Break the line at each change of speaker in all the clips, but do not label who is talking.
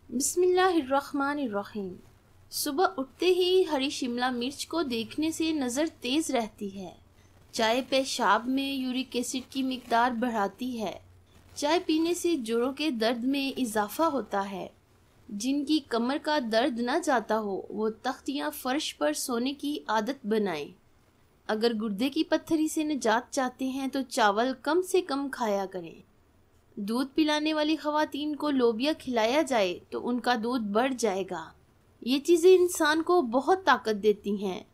बिस्मिल्लाहिर्रहमानिर्रहीम। सुबह उठते ही हरी शिमला मिर्च को देखने से नज़र तेज़ रहती है। चाय पेशाब में यूरिक एसिड की मिकदार बढ़ाती है। चाय पीने से जोड़ों के दर्द में इजाफा होता है। जिनकी कमर का दर्द न जाता हो वो तख्त या फर्श पर सोने की आदत बनाएं। अगर गुर्दे की पत्थरी से निजात चाहते हैं तो चावल कम से कम खाया करें। दूध पिलाने वाली ख़वातीन को लोबिया खिलाया जाए तो उनका दूध बढ़ जाएगा। ये चीज़ें इंसान को बहुत ताकत देती हैं।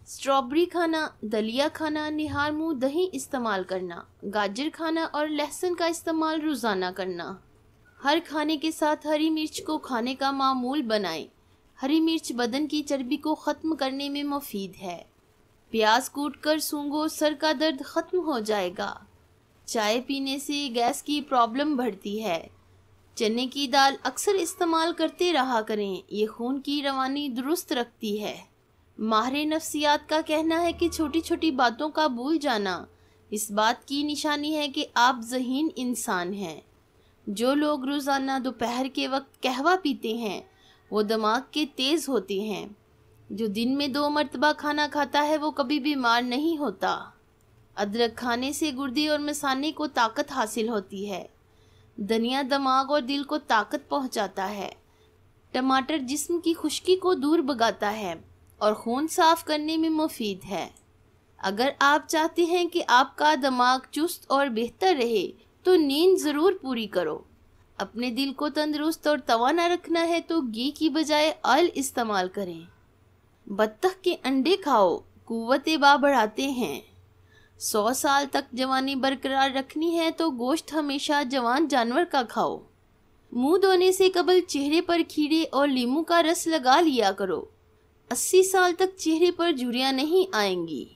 स्ट्रॉबेरी खाना, दलिया खाना, निहार मुँह दही इस्तेमाल करना, गाजर खाना और लहसुन का इस्तेमाल रोज़ाना करना। हर खाने के साथ हरी मिर्च को खाने का मामूल बनाएं। हरी मिर्च बदन की चर्बी को ख़त्म करने में मुफीद है। प्याज कूट कर सूंघो, सर का दर्द ख़त्म हो जाएगा। चाय पीने से गैस की प्रॉब्लम बढ़ती है। चने की दाल अक्सर इस्तेमाल करते रहा करें, ये खून की रवानी दुरुस्त रखती है। माहिर नफ्सियात का कहना है कि छोटी छोटी बातों का भूल जाना इस बात की निशानी है कि आप ज़हीन इंसान हैं। जो लोग रोज़ाना दोपहर के वक्त कहवा पीते हैं वो दिमाग के तेज़ होते हैं। जो दिन में 2 मरतबा खाना खाता है वो कभी बीमार नहीं होता। अदरक खाने से गुर्दे और मसाने को ताकत हासिल होती है। धनिया दिमाग और दिल को ताकत पहुंचाता है। टमाटर जिस्म की खुश्की को दूर भगाता है और खून साफ करने में मुफीद है। अगर आप चाहते हैं कि आपका दिमाग चुस्त और बेहतर रहे तो नींद ज़रूर पूरी करो। अपने दिल को तंदुरुस्त और तवाना रखना है तो घी की बजाय ऑयल इस्तेमाल करें। बत्तख के अंडे खाओ, कुव्वत बा बढ़ाते हैं। 100 साल तक जवानी बरकरार रखनी है तो गोश्त हमेशा जवान जानवर का खाओ। मुंह धोने से कबल चेहरे पर खीरे और लीमू का रस लगा लिया करो। 80 साल तक चेहरे पर झुर्रियाँ नहीं आएंगी।